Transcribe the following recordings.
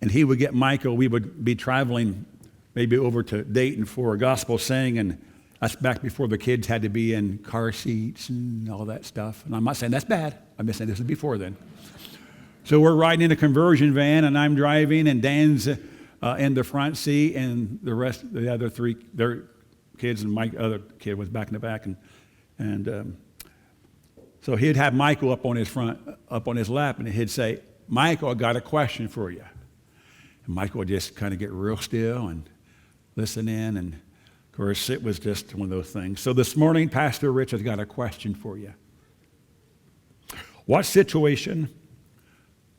and he would get Michael. We would be traveling maybe over to Dayton for a gospel sing, and that's back before the kids had to be in car seats and all that stuff. And I'm not saying that's bad. I'm just saying this is before then. So we're riding in a conversion van, and I'm driving, and Dan's in the front seat, and the other three, their kids, and my other kid was back in the back, and so he'd have Michael up on his lap, and he'd say, "Michael, I got a question for you." And Michael would just kind of get real still and listen in, and of course it was just one of those things. So this morning, Pastor Rich has got a question for you. What situation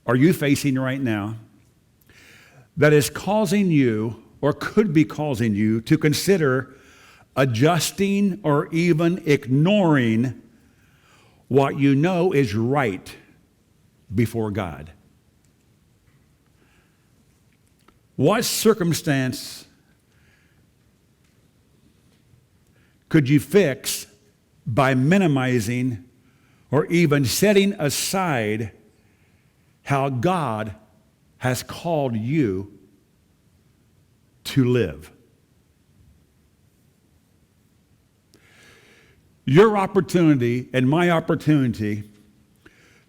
are you facing right now that is causing you, or could be causing you, to consider adjusting or even ignoring what you know is right before God? What circumstance could you fix by minimizing or even setting aside how God has called you to live? Your opportunity and my opportunity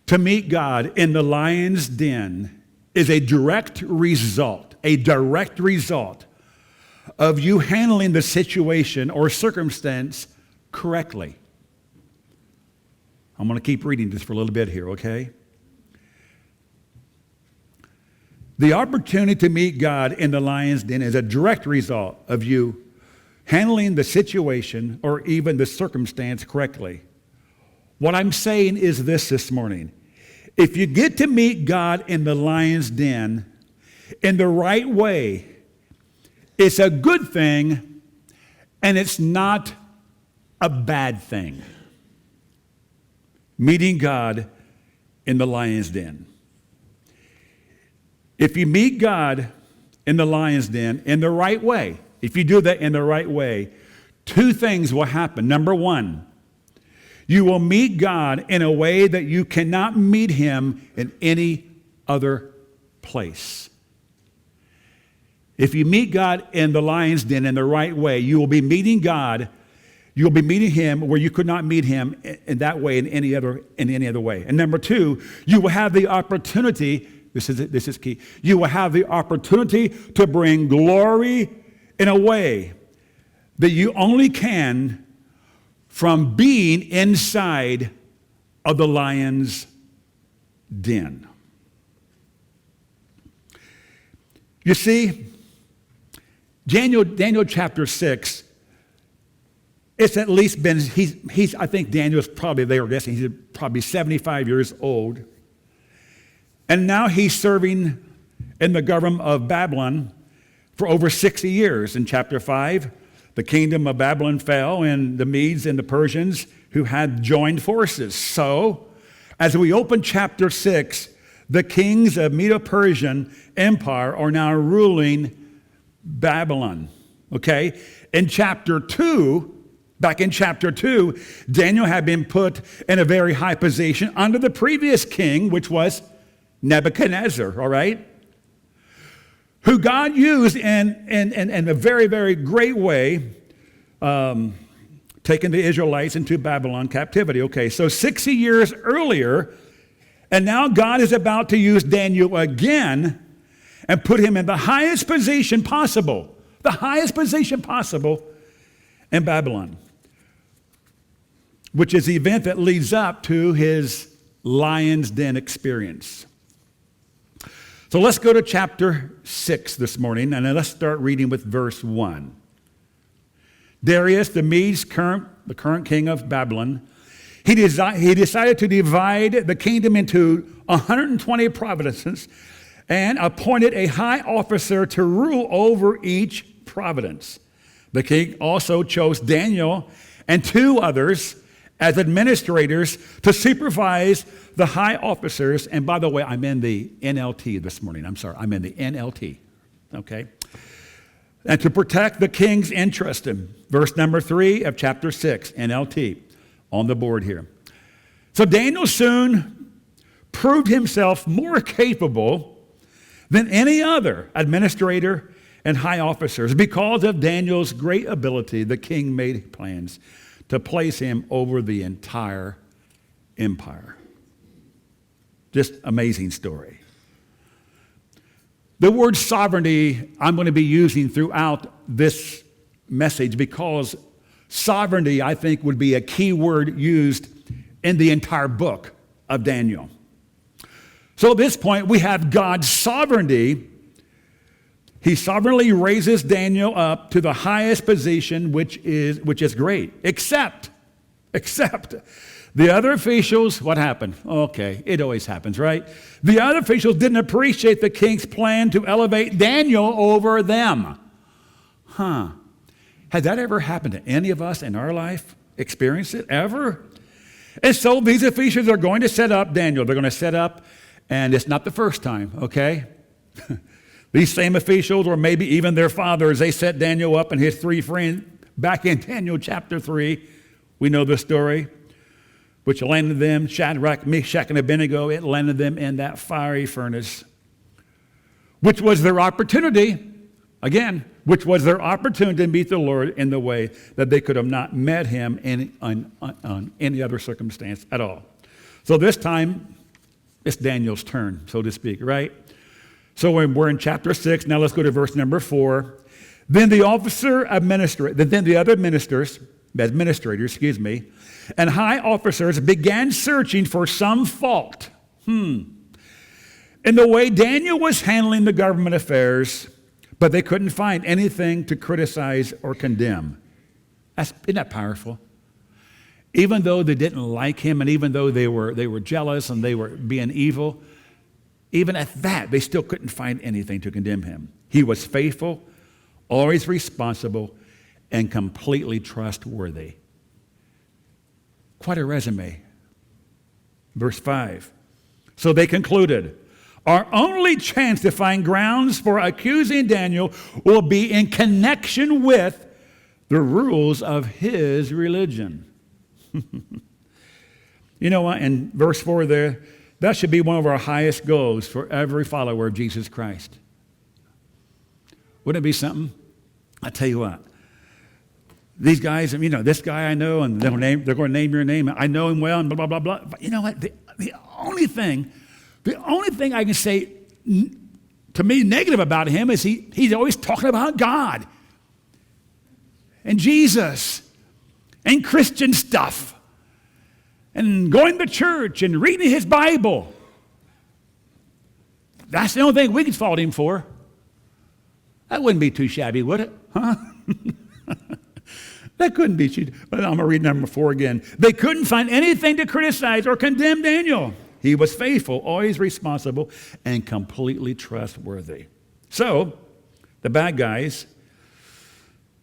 to meet God in the lion's den is a direct result of you handling the situation or circumstance correctly. I'm going to keep reading this for a little bit here, okay? The opportunity to meet God in the lion's den is a direct result of you handling the situation or even the circumstance correctly. What I'm saying is this morning. If you get to meet God in the lion's den in the right way, it's a good thing and it's not a bad thing. Meeting God in the lion's den. If you meet God in the lion's den in the right way, if you do that in the right way, two things will happen. Number one, you will meet God in a way that you cannot meet him in any other place. If you meet God in the lion's den in the right way, you will be meeting God. You'll be meeting him where you could not meet him in that way in any other way. And number two, you will have the opportunity, this is key, you will have the opportunity to bring glory in a way that you only can from being inside of the lion's den. You see, Daniel chapter 6, it's at least been, I think Daniel's probably, they were guessing, he's probably 75 years old. And now he's serving in the government of Babylon for over 60 years. In chapter 5, the kingdom of Babylon fell, and the Medes and the Persians who had joined forces. So, as we open chapter 6, the kings of Medo-Persian Empire are now ruling Babylon. Okay? In chapter 2, back in chapter 2, Daniel had been put in a very high position under the previous king, which was Nebuchadnezzar, all right? Who God used in a very, very great way, taking the Israelites into Babylon captivity. Okay, so 60 years earlier, and now God is about to use Daniel again and put him in the highest position possible in Babylon, which is the event that leads up to his lion's den experience. So let's go to chapter 6 this morning, and then let's start reading with verse 1. Darius, the Medes, the current king of Babylon, he decided to divide the kingdom into 120 provinces and appointed a high officer to rule over each province. The king also chose Daniel and 2 others as administrators to supervise the high officers. And by the way, I'm in the NLT this morning. I'm sorry, I'm in the NLT, okay? And to protect the king's interest. In verse number 3 of chapter 6, NLT, on the board here. So Daniel soon proved himself more capable than any other administrator and high officers. Because of Daniel's great ability, the king made plans to place him over the entire empire. Just amazing story. The word sovereignty I'm going to be using throughout this message because sovereignty, I think, would be a key word used in the entire book of Daniel. So at this point, we have God's sovereignty. He sovereignly raises Daniel up to the highest position, which is great. Except the other officials, what happened? Okay, it always happens, right? The other officials didn't appreciate the king's plan to elevate Daniel over them. Has that ever happened to any of us in our life? Experienced it ever? And so these officials are going to set up Daniel. They're going to set up, and it's not the first time, okay? These same officials, or maybe even their fathers, they set Daniel up and his three friends back in Daniel chapter 3. We know the story, which landed them, Shadrach, Meshach, and Abednego, it landed them in that fiery furnace, which was their opportunity, which was their opportunity to meet the Lord in the way that they could have not met him on any other circumstance at all. So this time, it's Daniel's turn, so to speak, right? So we're in chapter 6. Now let's go to verse number 4. Then the other administrators, and high officers began searching for some fault in the way Daniel was handling the government affairs, but they couldn't find anything to criticize or condemn. Isn't that powerful? Even though they didn't like him, and even though they were jealous and they were being evil, even at that, they still couldn't find anything to condemn him. He was faithful, always responsible, and completely trustworthy. Quite a resume. Verse 5. So they concluded, our only chance to find grounds for accusing Daniel will be in connection with the rules of his religion. You know what? In verse 4 there, that should be one of our highest goals for every follower of Jesus Christ. Wouldn't it be something? I tell you what. These guys, this guy I know, and they're going to name your name. I know him well, and blah, blah, blah, blah. But you know what? The only thing I can say to me negative about him is he's always talking about God and Jesus and Christian stuff and going to church and reading his Bible. That's the only thing we could fault him for. That wouldn't be too shabby, would it? Huh? That couldn't be cheated. I'm going to read number 4 again. They couldn't find anything to criticize or condemn Daniel. He was faithful, always responsible, and completely trustworthy. So, the bad guys,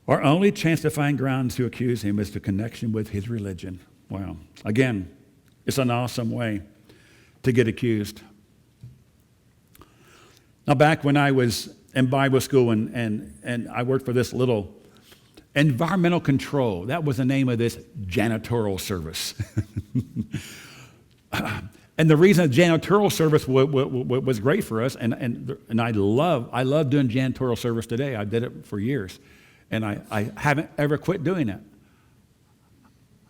our only chance to find grounds to accuse him is the connection with his religion. Wow. Again, it's an awesome way to get accused. Now, back when I was in Bible school and I worked for this little environmental control, that was the name of this janitorial service. And the reason the janitorial service was great for us, and I love doing janitorial service today. I did it for years, and I haven't ever quit doing it.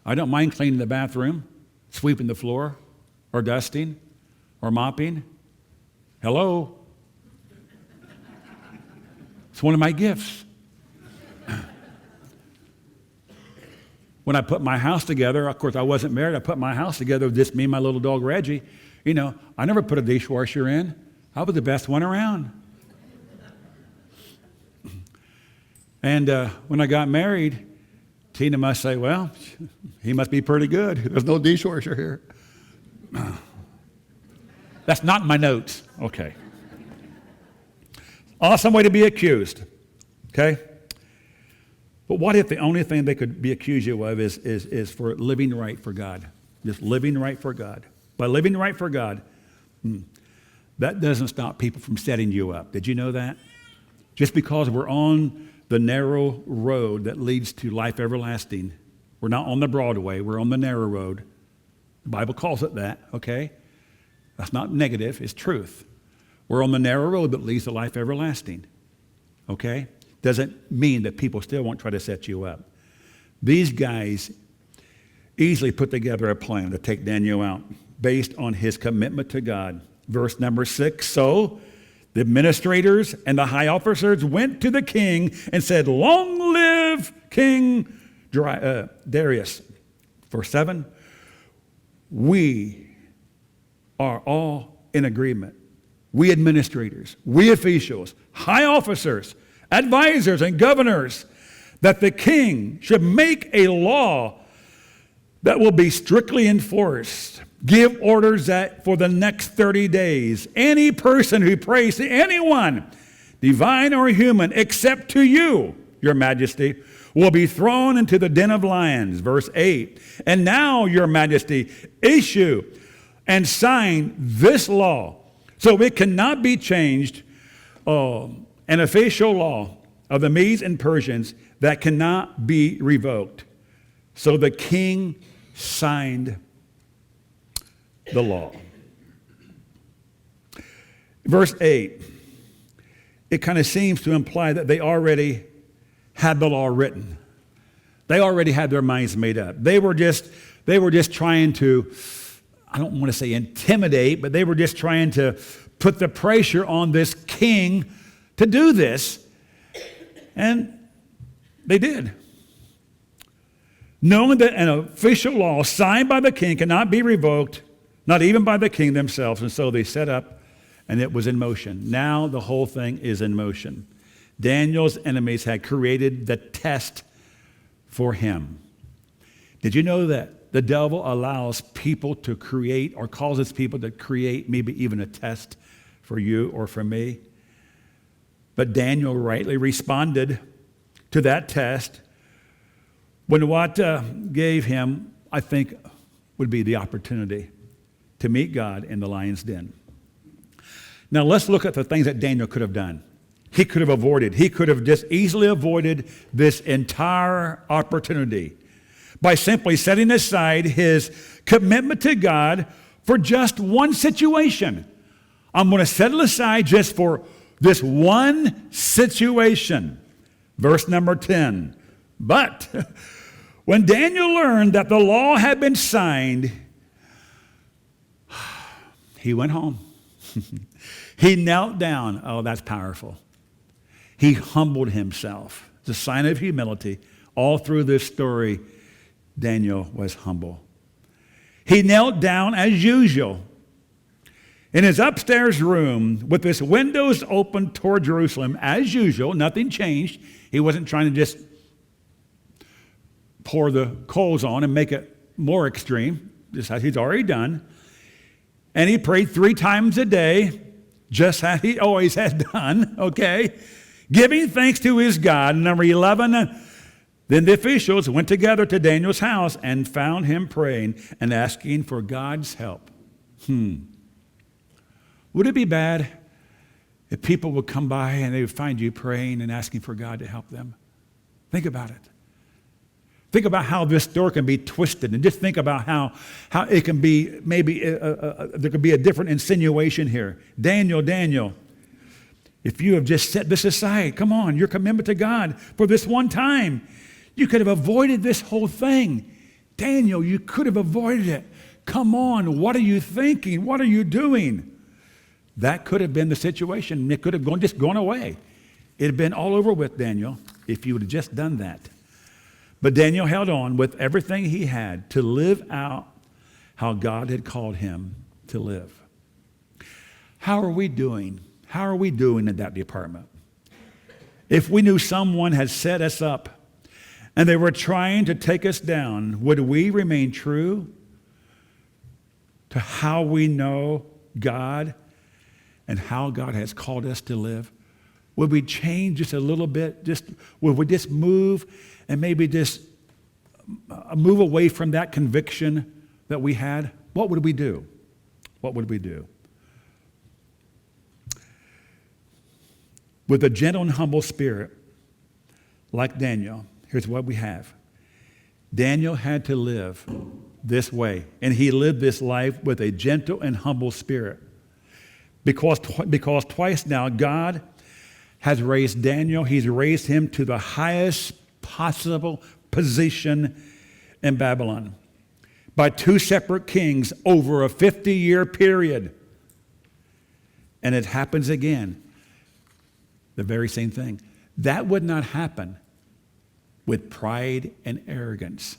I don't mind cleaning the bathroom, sweeping the floor, or dusting, or mopping. Hello? It's one of my gifts. When I put my house together, of course I wasn't married, I put my house together with just me and my little dog Reggie. I never put a dishwasher in. I was the best one around. And when I got married, Tina must say, well, he must be pretty good. There's no dishwasher here. That's not in my notes. Okay. Awesome way to be accused. Okay? But what if the only thing they could be accused you of is for living right for God? Just living right for God. By living right for God, that doesn't stop people from setting you up. Did you know that? Just because we're on the narrow road that leads to life everlasting, we're not on the broad way, we're on the narrow road. The Bible calls it that, okay? That's not negative, it's truth. We're on the narrow road that leads to life everlasting. Okay? Doesn't mean that people still won't try to set you up. These guys easily put together a plan to take Daniel out based on his commitment to God. Verse number 6, so the administrators and the high officers went to the king and said, long live King Darius. Verse 7, we are all in agreement. We administrators, we officials, high officers, advisors, and governors, that the king should make a law that will be strictly enforced. Give orders that for the next 30 days, any person who prays to anyone, divine or human, except to you, your majesty, will be thrown into the den of lions. Verse 8, and now, your majesty, issue and sign this law so it cannot be changed, an official law of the Medes and Persians that cannot be revoked. So the king signed the law. Verse 8, it kind of seems to imply that they already had the law written. They already had their minds made up. They were just trying to, I don't want to say intimidate, but they were just trying to put the pressure on this king to do this. And they did. Knowing that an official law signed by the king cannot be revoked, not even by the king themselves. And so they set up, and it was in motion. Now the whole thing is in motion. Daniel's enemies had created the test for him. Did you know that the devil allows people to create, or causes people to create maybe even a test for you or for me? But Daniel rightly responded to that test when what gave him, I think, would be the opportunity to meet God in the lion's den. Now let's look at the things that Daniel could have done. He could have avoided. He could have just easily avoided this entire opportunity by simply setting aside his commitment to God for just one situation. I'm going to set it aside just for this one situation. Verse number 10. But when Daniel learned that the law had been signed, he went home. He knelt down. Oh, that's powerful. He humbled himself. It's a sign of humility. All through this story, Daniel was humble. He knelt down as usual in his upstairs room with his windows open toward Jerusalem, as usual. Nothing changed. He wasn't trying to just pour the coals on and make it more extreme, just as he's already done. And he prayed 3 times a day, just as he always had done, okay? Giving thanks to his God. Number 11, then the officials went together to Daniel's house and found him praying and asking for God's help. Would it be bad if people would come by and they would find you praying and asking for God to help them? Think about it. Think about how this story can be twisted, and just think about how it can be, maybe there could be a different insinuation here. Daniel, if you have just set this aside, come on, your commitment to God for this one time, you could have avoided this whole thing. Daniel, you could have avoided it. Come on, what are you thinking? What are you doing? That could have been the situation. It could have just gone away. It had been all over with Daniel if you would have just done that. But Daniel held on with everything he had to live out how God had called him to live. How are we doing? How are we doing in that department? If we knew someone had set us up and they were trying to take us down, would we remain true to how we know God and how God has called us to live? Would we change just a little bit? Would we just move and maybe just move away from that conviction that we had? What would we do? What would we do? With a gentle and humble spirit, like Daniel, here's what we have. Daniel had to live this way, and he lived this life with a gentle and humble spirit. Because twice now God has raised Daniel. He's raised him to the highest possible position in Babylon by two separate kings over a 50-year period. And it happens again. The very same thing. That would not happen with pride and arrogance.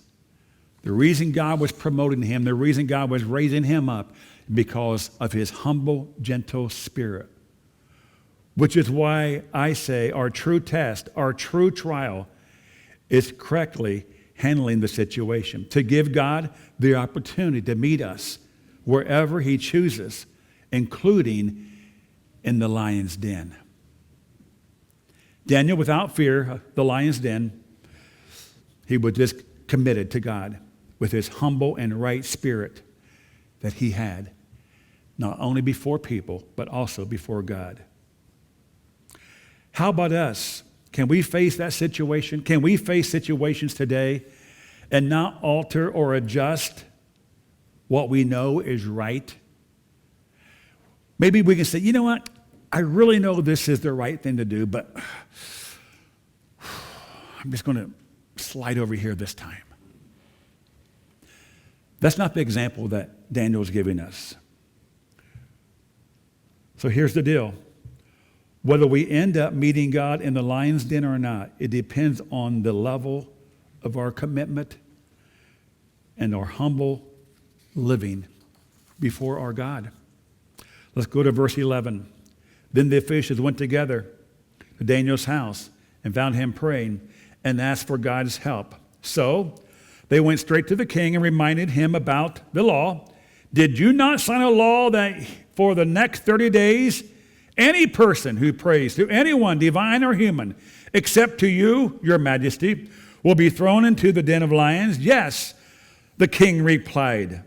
The reason God was promoting him, the reason God was raising him up, because of his humble, gentle spirit. Which is why I say our true test, our true trial, is correctly handling the situation. To give God the opportunity to meet us wherever he chooses, including in the lion's den. Daniel, without fear, the lion's den, he was just committed to God with his humble and right spirit that he had, not only before people, but also before God. How about us? Can we face that situation? Can we face situations today and not alter or adjust what we know is right? Maybe we can say, you know what? I really know this is the right thing to do, but I'm just going to slide over here this time. That's not the example that Daniel's giving us. So here's the deal. Whether we end up meeting God in the lion's den or not, it depends on the level of our commitment and our humble living before our God. Let's go to verse 11. Then the officials went together to Daniel's house and found him praying and asked for God's help. So they went straight to the king and reminded him about the law. Did you not sign a law that for the next 30 days, any person who prays to anyone, divine or human, except to you, your majesty, will be thrown into the den of lions? Yes, the king replied.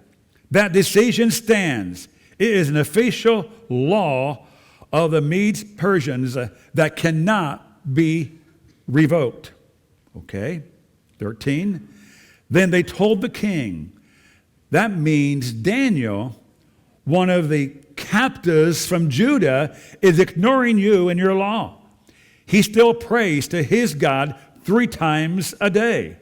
That decision stands. It is an official law of the Medes Persians that cannot be revoked. Okay, 13. Then they told the king, that means Daniel, one of the captives from Judah, is ignoring you and your law. He still prays to his God 3 times a day.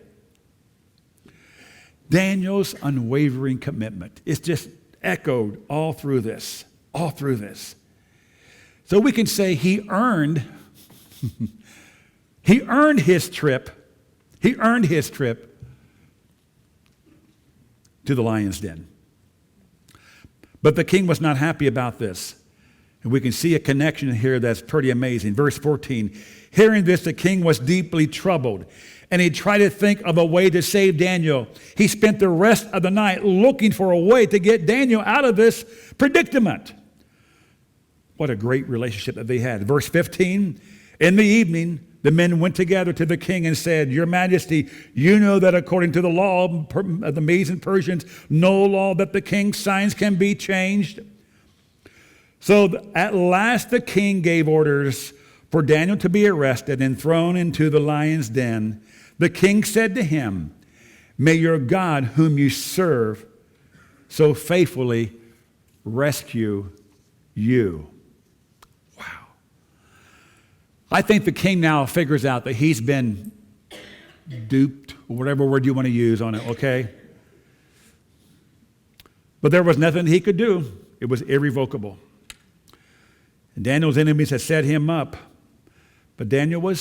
Daniel's unwavering commitment is just echoed all through this, So we can say he earned his trip. He earned his trip to the lion's den. But the king was not happy about this. And we can see a connection here that's pretty amazing. Verse 14, hearing this, the king was deeply troubled, and he tried to think of a way to save Daniel. He spent the rest of the night looking for a way to get Daniel out of this predicament. What a great relationship that they had. Verse 15, in the evening, the men went together to the king and said, Your Majesty, you know that according to the law of the Medes and Persians, no law that the king signs can be changed. So at last the king gave orders for Daniel to be arrested and thrown into the lion's den. The king said to him, May your God, whom you serve so faithfully, rescue you. Wow. I think the king now figures out that he's been duped, or whatever word you want to use on it, okay? But there was nothing he could do. It was irrevocable. And Daniel's enemies had set him up. But Daniel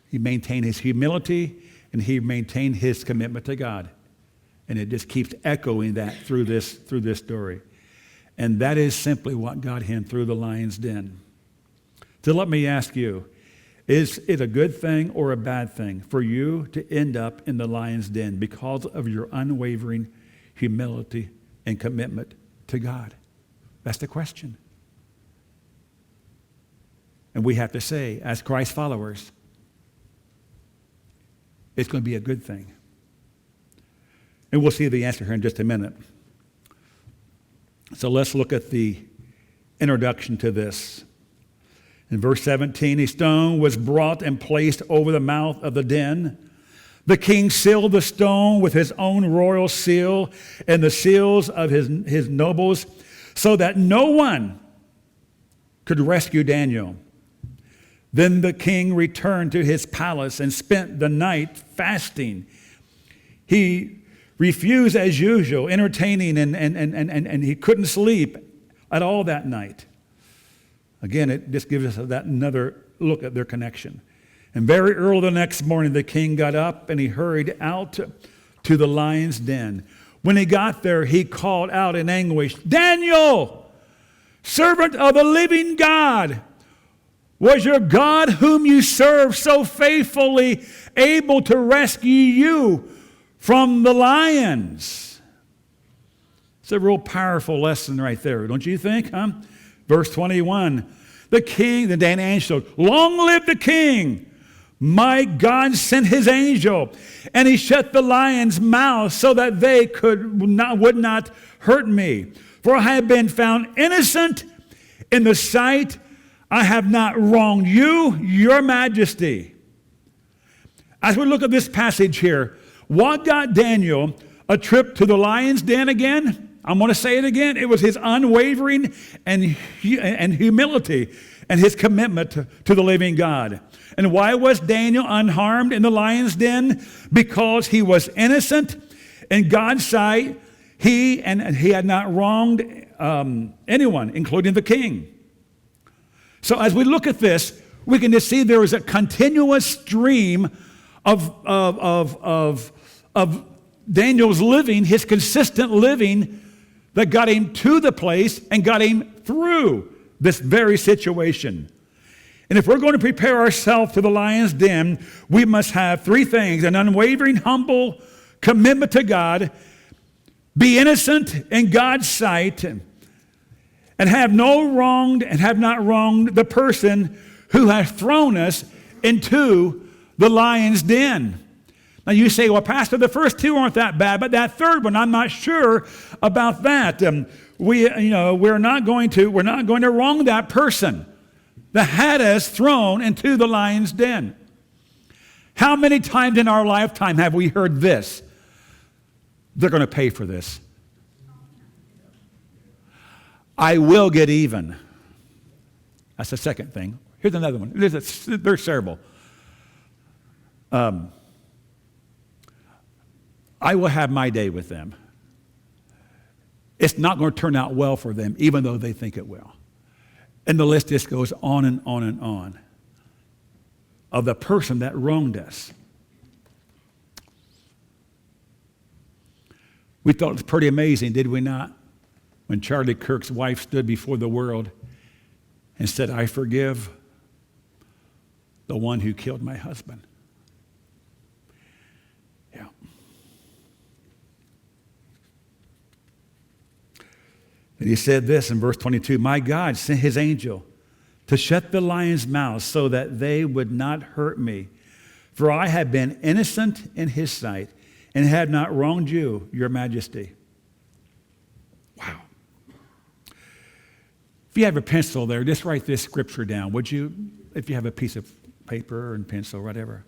he maintained his humility and he maintained his commitment to God. And it just keeps echoing that through this story. And that is simply what got him through the lion's den. So let me ask you, is it a good thing or a bad thing for you to end up in the lion's den because of your unwavering humility and commitment to God? That's the question. And we have to say, as Christ followers, it's going to be a good thing. And we'll see the answer here in just a minute. So let's look at the introduction to this. In verse 17, a stone was brought and placed over the mouth of the den. The king sealed the stone with his own royal seal and the seals of his nobles, so that no one could rescue Daniel. Then the king returned to his palace and spent the night fasting. He refused as usual, entertaining, and he couldn't sleep at all that night. Again, it just gives us that another look at their connection. And very early the next morning, the king got up and he hurried out to the lion's den. When he got there, he called out in anguish, "Daniel, servant of the living God, was your God whom you serve so faithfully able to rescue you from the lions?" It's a real powerful lesson right there, don't you think, huh? Verse 21, the king, the Dan answered, "Long live the king! My God sent his angel, and he shut the lions' mouths so that they would not hurt me. For I have been found innocent in the sight. I have not wronged you, your majesty." As we look at this passage here, what got Daniel a trip to the lion's den again? I'm going to say it again. It was his unwavering and humility and his commitment to the living God. And why was Daniel unharmed in the lion's den? Because he was innocent in God's sight. He had not wronged anyone, including the king. So as we look at this, we can just see there is a continuous stream of Daniel's living, his consistent living, that got him to the place and got him through this very situation. And if we're going to prepare ourselves to the lion's den, we must have three things: an unwavering, humble commitment to God, be innocent in God's sight, and have not wronged the person who has thrown us into the lion's den. Now you say, "Well, Pastor, the first two aren't that bad, but that third one, I'm not sure about that." We're not going to wrong that person that had us thrown into the lion's den. How many times in our lifetime have we heard this? They're going to pay for this. I will get even. That's the second thing. Here's another one. There's several. I will have my day with them. It's not going to turn out well for them, even though they think it will. And the list just goes on and on and on of the person that wronged us. We thought it was pretty amazing, did we not? When Charlie Kirk's wife stood before the world and said, "I forgive the one who killed my husband." Yeah. And he said this in verse 22, "My God sent his angel to shut the lions' mouths so that they would not hurt me. For I have been innocent in his sight and have not wronged you, your majesty." Wow. If you have a pencil there, just write this scripture down, would you? If you have a piece of paper and pencil, whatever.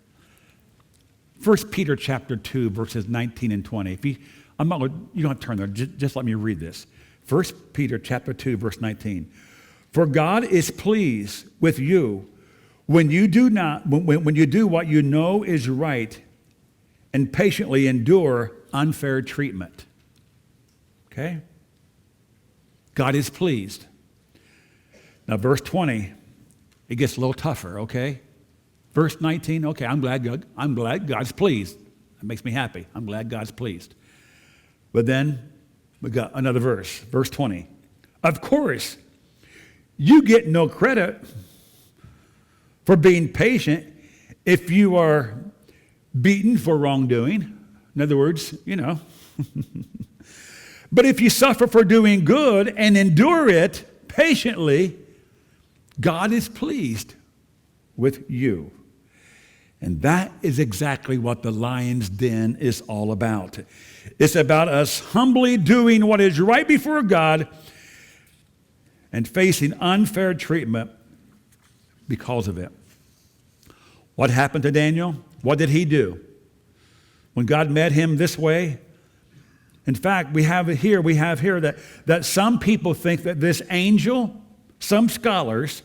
1 Peter chapter 2, verses 19 and 20. You don't have to turn there. Just let me read this. 1 Peter chapter 2, verse 19. "For God is pleased with you when you do what you know is right and patiently endure unfair treatment." Okay? God is pleased. Now, verse 20, it gets a little tougher, okay? Verse 19, okay, I'm glad God's pleased. That makes me happy. I'm glad God's pleased. But then we got another verse, verse 20. "Of course, you get no credit for being patient if you are beaten for wrongdoing." In other words, "But if you suffer for doing good and endure it patiently, God is pleased with you." And that is exactly what the lion's den is all about. It's about us humbly doing what is right before God and facing unfair treatment because of it. What happened to Daniel? What did he do? When God met him this way? In fact, we have here that some people think that this angel Some scholars,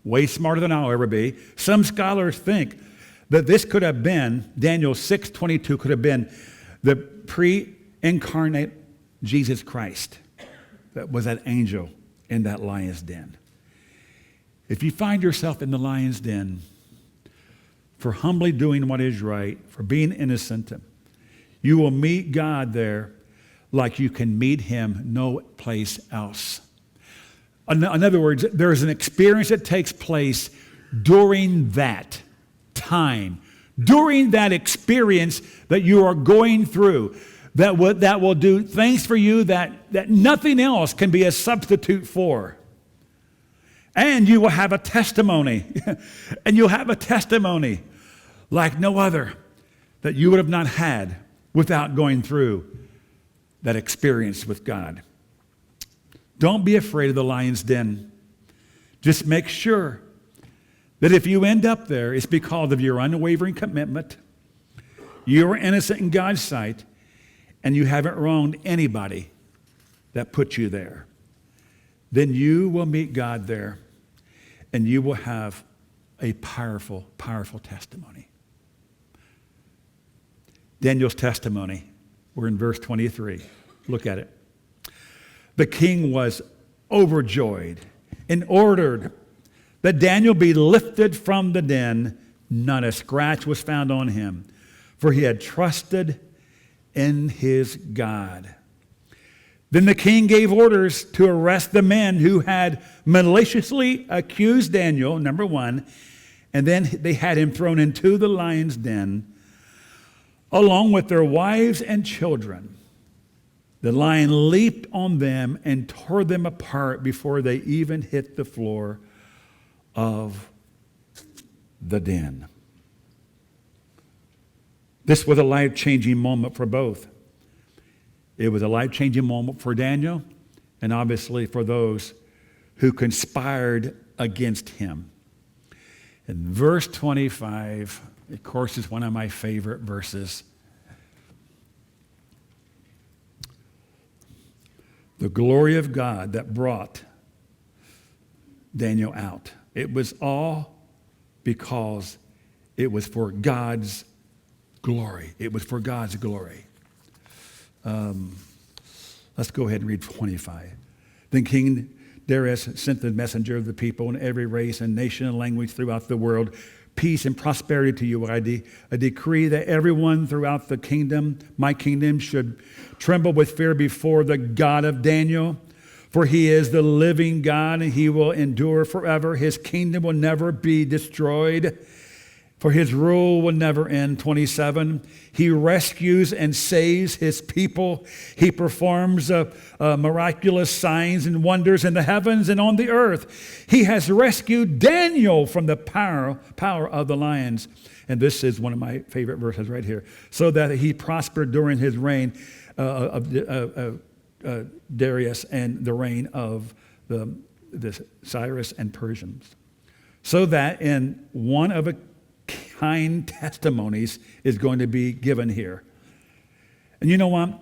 way smarter than I'll ever be, some scholars think that this could have been, Daniel 6:22 could have been the pre-incarnate Jesus Christ that was that angel in that lion's den. If you find yourself in the lion's den for humbly doing what is right, for being innocent, you will meet God there like you can meet him no place else. In other words, there's an experience that takes place during that time, during that experience that you are going through, that will do things for you that nothing else can be a substitute for. And you will have a testimony, and you'll have a testimony like no other that you would have not had without going through that experience with God. Don't be afraid of the lion's den. Just make sure that if you end up there, it's because of your unwavering commitment. You are innocent in God's sight, and you haven't wronged anybody that put you there. Then you will meet God there, and you will have a powerful, powerful testimony. Daniel's testimony, we're in verse 23. Look at it. The king was overjoyed and ordered that Daniel be lifted from the den. Not a scratch was found on him, for he had trusted in his God. Then the king gave orders to arrest the men who had maliciously accused Daniel, number one, and then they had him thrown into the lion's den, along with their wives and children. The lion leaped on them and tore them apart before they even hit the floor of the den. This was a life-changing moment for both. It was a life-changing moment for Daniel, and obviously for those who conspired against him. And verse 25, of course, is one of my favorite verses. The glory of God that brought Daniel out. It was all because it was for God's glory. It was for God's glory. Let's go ahead and read 25. Then King Darius sent the messenger of the people in every race and nation and language throughout the world. Peace and prosperity to you. I decree that everyone throughout the kingdom, my kingdom, should tremble with fear before the God of Daniel. For he is the living God, and he will endure forever. His kingdom will never be destroyed, for his rule will never end. 27, he rescues and saves his people. He performs miraculous signs and wonders in the heavens and on the earth. He has rescued Daniel from the power of the lions. And this is one of my favorite verses right here. So that he prospered during his reign of Darius and the reign of the Cyrus and Persians. So that in one of a kind testimonies is going to be given here. And you know what?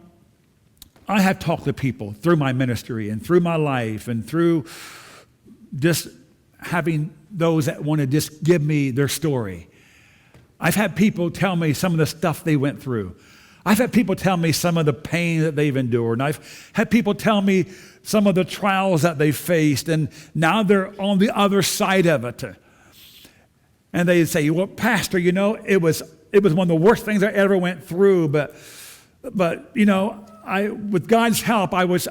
I have talked to people through my ministry and through my life and through just having those that want to just give me their story. I've had people tell me some of the stuff they went through. I've had people tell me some of the pain that they've endured. And I've had people tell me some of the trials that they faced. And now they're on the other side of it. And they say, well, Pastor, you know, it was one of the worst things I ever went through. But you know, with God's help, I was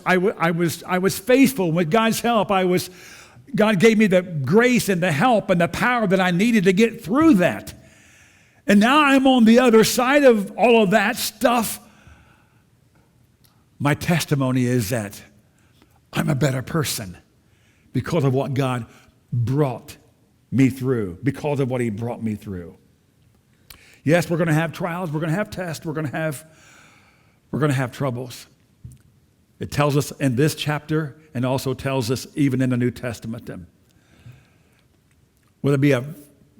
faithful. With God's help, God gave me the grace and the help and the power that I needed to get through that. And now I'm on the other side of all of that stuff. My testimony is that I'm a better person because of what God brought me through, because of what he brought me through. Yes, we're going to have trials, we're going to have tests, we're going to have troubles. It tells us in this chapter and also tells us even in the New Testament. Whether it be a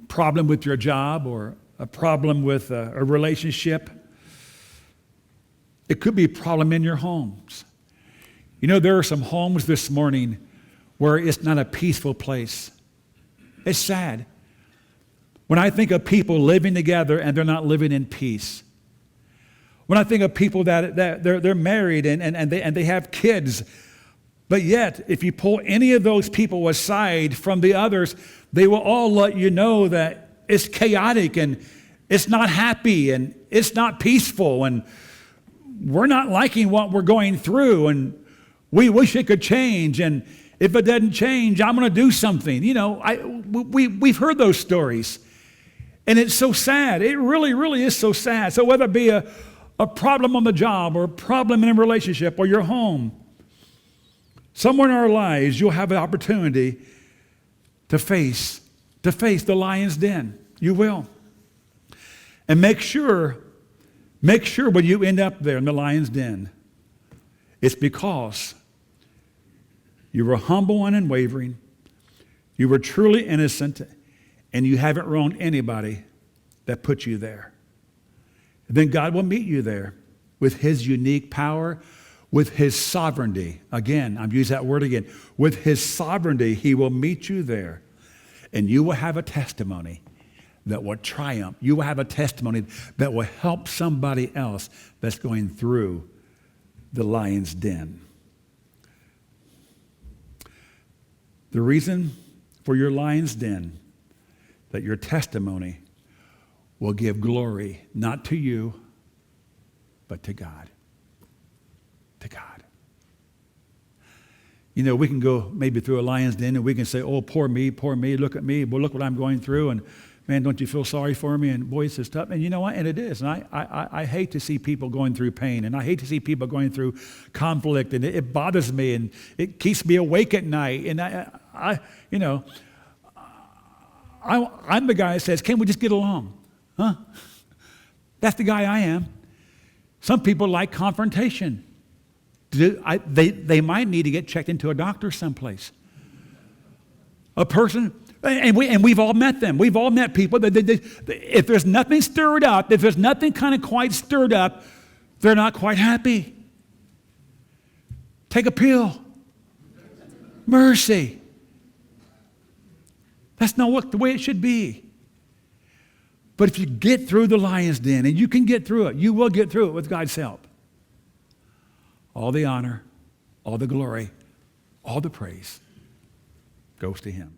problem with your job or a problem with a relationship. It could be a problem in your homes. You know, there are some homes this morning where it's not a peaceful place. It's sad. When I think of people living together and they're not living in peace. When I think of people that they're married and they have kids, but yet if you pull any of those people aside from the others, they will all let you know that it's chaotic and it's not happy and it's not peaceful and we're not liking what we're going through and we wish it could change, and if it doesn't change, I'm going to do something. You know, we've heard those stories, and it's so sad. It really, really is so sad. So whether it be a problem on the job or a problem in a relationship or your home, somewhere in our lives, you'll have an opportunity to face the lion's den. You will. And make sure when you end up there in the lion's den, it's because you were humble and unwavering, you were truly innocent, and you haven't wronged anybody that put you there. Then God will meet you there with His unique power, with His sovereignty. Again, I'm using that word again. With His sovereignty, He will meet you there. And you will have a testimony that will triumph. You will have a testimony that will help somebody else that's going through the lion's den. The reason for your lion's den, that your testimony will give glory, not to you, but to God. To God. You know, we can go maybe through a lion's den and we can say, oh, poor me, look at me, well, look what I'm going through, and man, don't you feel sorry for me? And boy, it's just tough. And you know what? And it is. And I hate to see people going through pain, and I hate to see people going through conflict, and it bothers me, and it keeps me awake at night. And I'm the guy that says, can't we just get along? Huh? That's the guy I am. Some people like confrontation. They might need to get checked into a doctor someplace. A person, and we've all met them. We've all met people that if there's nothing stirred up, if there's nothing kind of quite stirred up, they're not quite happy. Take a pill. Mercy. That's not the way it should be. But if you get through the lion's den, and you can get through it, you will get through it with God's help. All the honor, all the glory, all the praise goes to Him.